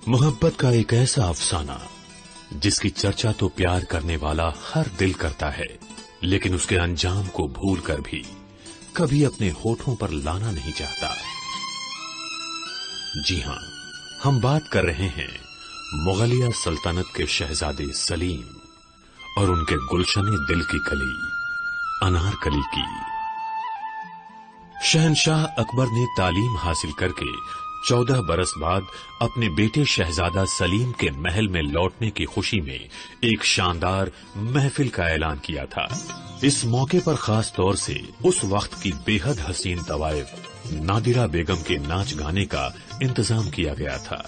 मोहब्बत का एक ऐसा अफसाना जिसकी चर्चा तो प्यार करने वाला हर दिल करता है, लेकिन उसके अंजाम को भूलकर भी कभी अपने होठों पर लाना नहीं चाहता। जी हां, हम बात कर रहे हैं मुगलिया सल्तनत के शहजादे सलीम और उनके गुलशने दिल की कली अनारकली की। शहंशाह अकबर ने तालीम हासिल करके 14 बरस बाद अपने बेटे शहजादा सलीम के महल में लौटने की खुशी में एक शानदार महफिल का ऐलान किया था। इस मौके पर खास तौर से उस वक्त की बेहद हसीन तवाइफ नादिरा बेगम के नाच गाने का इंतजाम किया गया था।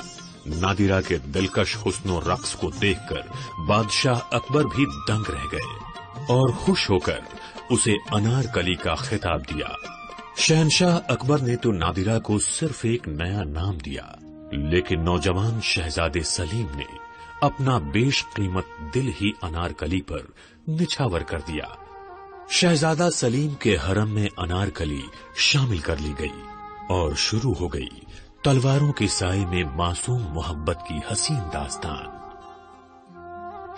नादिरा के दिलकश हुस्नो रक्स को देखकर बादशाह अकबर भी दंग रह गए और खुश होकर उसे अनारकली का खिताब दिया। शहंशाह अकबर ने तो नादिरा को सिर्फ एक नया नाम दिया, लेकिन नौजवान शहजादे सलीम ने अपना बेशकीमत दिल ही अनारकली पर निछावर कर दिया। शहजादा सलीम के हरम में अनारकली शामिल कर ली गई और शुरू हो गई तलवारों के साए में मासूम मोहब्बत की हसीन दास्तान।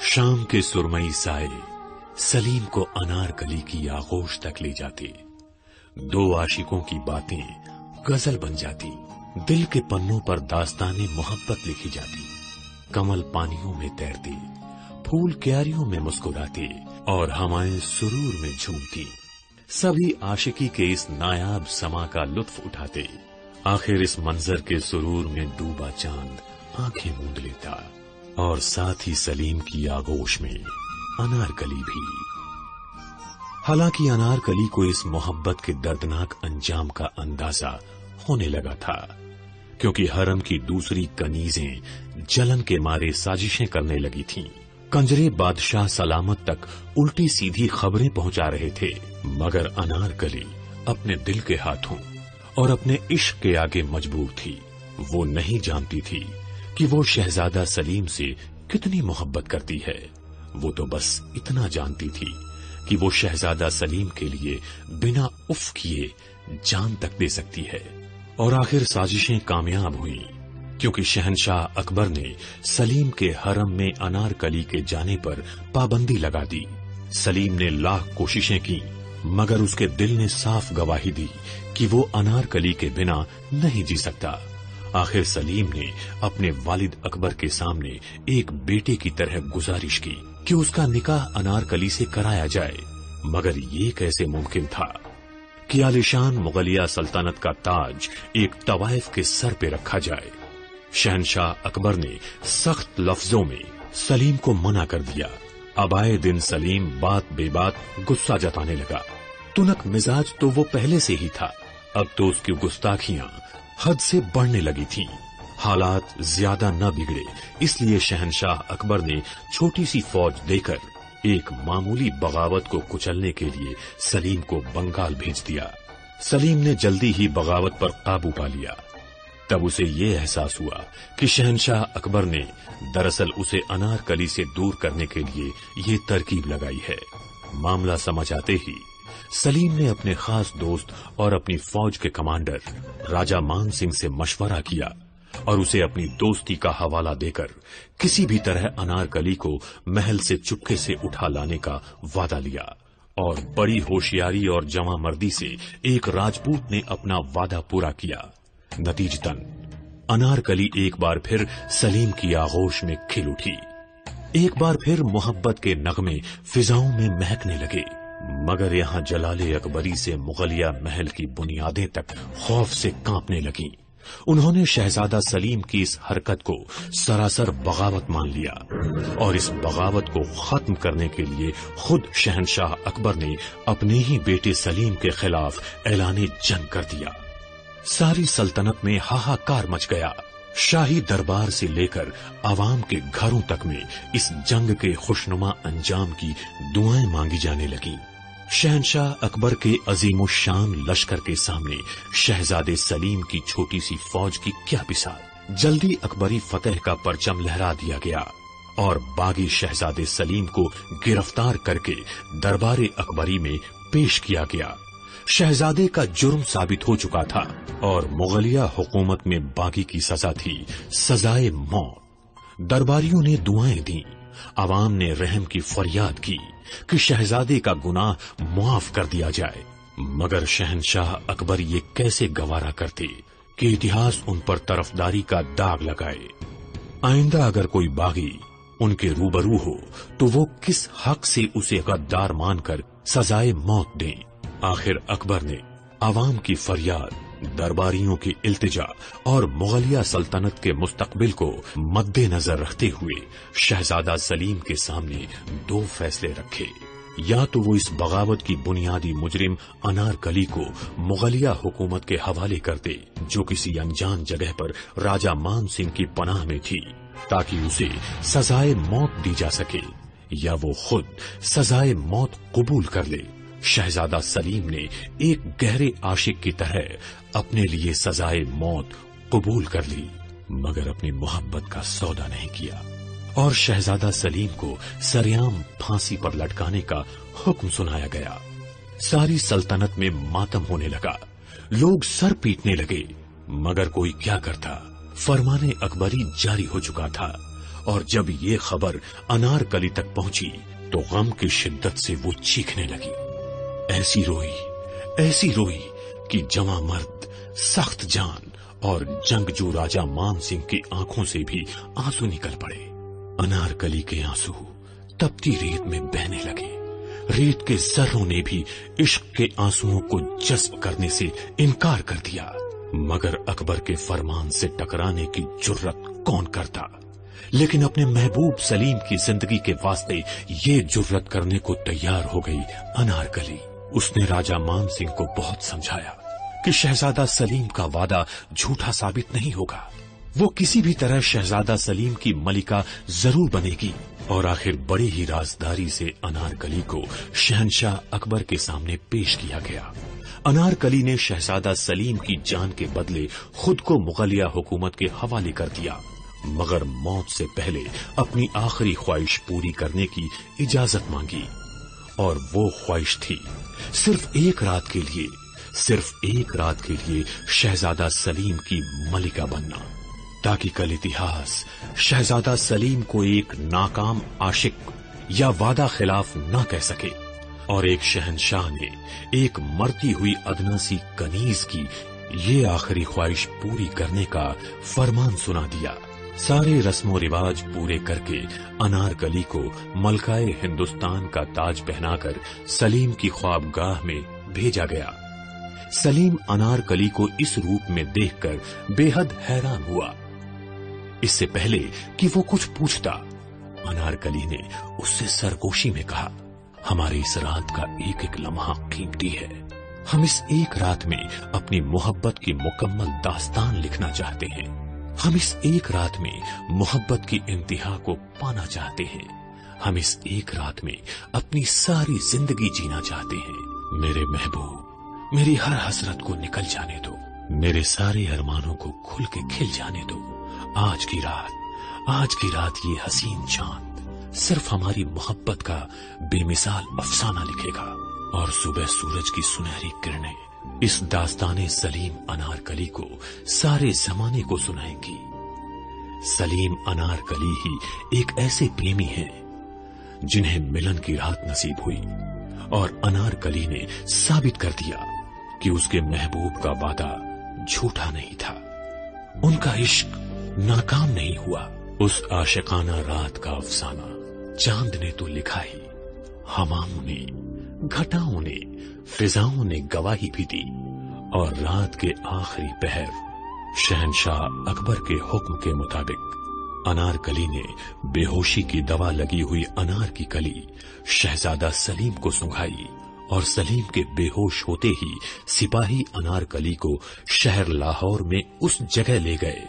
शाम के सुरमई साए सलीम को अनारकली की आगोश तक ले जाते। दो आशिकों की बातें गजल बन जाती। दिल के पन्नों पर दास्ताने मोहब्बत लिखी जाती। कमल पानियों में तैरते, फूल क्यारियों में मुस्कुराते और हवाएं सुरूर में झूमती। सभी आशिकी के इस नायाब समा का लुत्फ उठाते। आखिर इस मंजर के सुरूर में डूबा चांद आंखें मूंद लेता और साथ ही सलीम की आगोश में अनारकली भी। हालांकि अनारकली को इस मोहब्बत के दर्दनाक अंजाम का अंदाजा होने लगा था, क्योंकि हरम की दूसरी कनीजें जलन के मारे साजिशें करने लगी थीं। कंजरे बादशाह सलामत तक उल्टी सीधी खबरें पहुंचा रहे थे, मगर अनारकली अपने दिल के हाथों और अपने इश्क के आगे मजबूर थी। वो नहीं जानती थी कि वो शहजादा सलीम से कितनी मोहब्बत करती है। वो तो बस इतना जानती थी कि वो शहजादा सलीम के लिए बिना उफ किए जान तक दे सकती है। और आखिर साजिशें कामयाब हुईं, क्योंकि शहंशाह अकबर ने सलीम के हरम में अनारकली के जाने पर पाबंदी लगा दी। सलीम ने लाख कोशिशें की, मगर उसके दिल ने साफ गवाही दी कि वो अनारकली के बिना नहीं जी सकता। आखिर सलीम ने अपने वालिद अकबर के सामने एक बेटे की तरह गुजारिश की कि उसका निकाह अनारकली से कराया जाए, मगर ये कैसे मुमकिन था कि आलिशान मुगलिया सल्तनत का ताज एक तवाइफ के सर पे रखा जाए। शहंशाह अकबर ने सख्त लफ्जों में सलीम को मना कर दिया। अब आए दिन सलीम बात बेबात गुस्सा जताने लगा। तुनक मिजाज तो वो पहले से ही था, अब तो उसकी गुस्ताखियां हद से बढ़ने लगी थीं। हालात ज्यादा न बिगड़े, इसलिए शहंशाह अकबर ने छोटी सी फौज देकर एक मामूली बगावत को कुचलने के लिए सलीम को बंगाल भेज दिया। सलीम ने जल्दी ही बगावत पर काबू पा लिया। तब उसे ये एहसास हुआ कि शहंशाह अकबर ने दरअसल उसे अनारकली से दूर करने के लिए ये तरकीब लगाई है। मामला समझ आते ही सलीम ने अपने खास दोस्त और अपनी फौज के कमांडर राजा मान सिंह से मशवरा किया और उसे अपनी दोस्ती का हवाला देकर किसी भी तरह अनारकली को महल से चुपके से उठा लाने का वादा लिया। और बड़ी होशियारी और जवामर्दी से एक राजपूत ने अपना वादा पूरा किया। नतीजतन अनारकली एक बार फिर सलीम की आगोश में खिल उठी। एक बार फिर मोहब्बत के नगमे फिजाओं में महकने लगे, मगर यहाँ जलाले अकबरी से मुगलिया महल की बुनियादें तक खौफ से कांपने लगीं। उन्होंने शहजादा सलीम की इस हरकत को सरासर बगावत मान लिया और इस बगावत को खत्म करने के लिए खुद शहंशाह अकबर ने अपने ही बेटे सलीम के खिलाफ ऐलाने जंग कर दिया। सारी सल्तनत में हाहाकार मच गया। शाही दरबार से लेकर आवाम के घरों तक में इस जंग के खुशनुमा अंजाम की दुआएं मांगी जाने लगीं। शहंशाह अकबर के अजीमुशान लश्कर के सामने शहजादे सलीम की छोटी सी फौज की क्या बिसात। जल्दी अकबरी फतेह का परचम लहरा दिया गया और बागी शहजादे सलीम को गिरफ्तार करके दरबार अकबरी में पेश किया गया। शहजादे का जुर्म साबित हो चुका था और मुगलिया हुकूमत में बागी की सजा थी सजाए मौत। दरबारियों ने दुआएं दी, आवाम ने रहम की फरियाद की कि शहजादे का गुनाह मुआफ कर दिया जाए, मगर शहनशाह अकबर ये कैसे गवारा करते कि इतिहास उन पर तरफदारी का दाग लगाए। आइंदा अगर कोई बागी उनके रूबरू हो तो वो किस हक से उसे गद्दार मानकर सजाए मौत दें। आखिर अकबर ने आवाम की फरियाद, दरबारियों की इल्तिजा और मुगलिया सल्तनत के मुस्तकबिल को मद्देनजर रखते हुए शहजादा सलीम के सामने दो फैसले रखे। या तो वो इस बगावत की बुनियादी मुजरिम अनारकली को मुगलिया हुकूमत के हवाले करते, जो किसी अनजान जगह पर राजा मान सिंह की पनाह में थी, ताकि उसे सजाए मौत दी जा सके, या वो खुद सजाए मौत कबूल कर ले। शहजादा सलीम ने एक गहरे आशिक की तरह अपने लिए सजाए मौत कबूल कर ली, मगर अपनी मोहब्बत का सौदा नहीं किया और शहजादा सलीम को सरेआम फांसी पर लटकाने का हुक्म सुनाया गया। सारी सल्तनत में मातम होने लगा, लोग सर पीटने लगे, मगर कोई क्या करता। फरमाने अकबरी जारी हो चुका था और जब ये खबर अनारकली तक पहुंची तो गम की शिद्दत से वो चीखने लगी। ऐसी रोई कि जवां मर्द, सख्त जान और जंगजू राजा मान सिंह की आंखों से भी आंसू निकल पड़े। अनारकली के आंसू तपती रेत में बहने लगे। रेत के जर्रों ने भी इश्क के आंसुओं को जज्ब करने से इनकार कर दिया, मगर अकबर के फरमान से टकराने की जुर्रत कौन करता। लेकिन अपने महबूब सलीम की जिंदगी के वास्ते ये जुर्रत करने को तैयार हो गई अनारकली। उसने राजा मान सिंह को बहुत समझाया कि शहजादा सलीम का वादा झूठा साबित नहीं होगा, वो किसी भी तरह शहजादा सलीम की मलिका जरूर बनेगी। और आखिर बड़ी ही राजदारी से अनारकली को शहनशाह अकबर के सामने पेश किया गया। अनारकली ने शहजादा सलीम की जान के बदले खुद को मुगलिया हुकूमत के हवाले कर दिया, मगर मौत से पहले अपनी आखिरी ख्वाहिश पूरी करने की इजाजत मांगी। और वो ख्वाहिश थी सिर्फ एक रात के लिए शहजादा सलीम की मलिका बनना, ताकि कल इतिहास शहजादा सलीम को एक नाकाम आशिक या वादा खिलाफ न कह सके। और एक शहनशाह ने एक मरती हुई अदना सी कनीज की ये आखिरी ख्वाहिश पूरी करने का फरमान सुना दिया। सारे रस्मो रिवाज पूरे करके अनारकली को मलकाए हिंदुस्तान का ताज पहनाकर सलीम की ख्वाबगाह में भेजा गया। सलीम अनारकली को इस रूप में देखकर बेहद हैरान हुआ। इससे पहले कि वो कुछ पूछता, अनारकली ने उससे सरगोशी में कहा, हमारी इस रात का एक एक लम्हा कीमती है। हम इस एक रात में अपनी मोहब्बत की मुकम्मल दास्तान लिखना चाहते हैं। हम इस एक रात में मोहब्बत की इंतहा को पाना चाहते हैं। हम इस एक रात में अपनी सारी जिंदगी जीना चाहते हैं। मेरे महबूब, मेरी हर हसरत को निकल जाने दो, मेरे सारे अरमानों को खुल के खिल जाने दो। आज की रात ये हसीन चांद सिर्फ हमारी मोहब्बत का बेमिसाल अफसाना लिखेगा और सुबह सूरज की सुनहरी किरणें इस दास्ताने सलीम अनारकली को सारे जमाने को सुनाएंगी। सलीम अनारकली ही एक ऐसे प्रेमी हैं जिन्हें मिलन की रात नसीब हुई और अनारकली ने साबित कर दिया कि उसके महबूब का वादा झूठा नहीं था, उनका इश्क नाकाम नहीं हुआ। उस आशिकाना रात का अफसाना चांद ने तो लिखा ही, हवाओं ने, घटाओं ने, फिजाओं ने गवाही भी दी। और रात के आखिरी पहर शहनशाह अकबर के हुक्म के मुताबिक अनारकली ने बेहोशी की दवा लगी हुई अनार की कली शहजादा सलीम को सुंघाई और सलीम के बेहोश होते ही सिपाही अनारकली को शहर लाहौर में उस जगह ले गए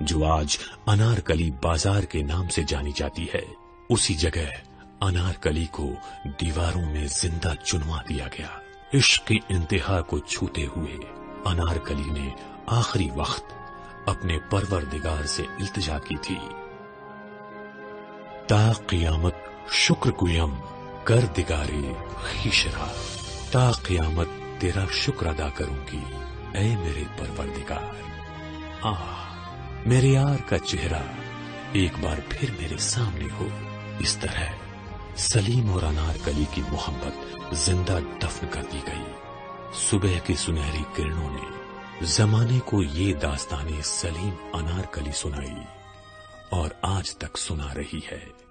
जो आज अनारकली बाजार के नाम से जानी जाती है। उसी जगह अनारकली को दीवारों में जिंदा चुनवा दिया गया। इश्क की इंतहा को छूते हुए अनारकली ने आखिरी वक्त अपने परवरदिगार से इल्तिजा की थी, ता क़ियामत शुक्र गुयम कर दिगारे खीशरा, ता क़ियामत तेरा शुक्र अदा करूंगी ऐ मेरे परवरदिगार। मेरे यार का चेहरा एक बार फिर मेरे सामने हो। इस तरह सलीम और अनारकली की मोहब्बत जिंदा दफन कर दी गई। सुबह की सुनहरी किरणों ने जमाने को ये दास्ताने सलीम अनारकली सुनाई और आज तक सुना रही है।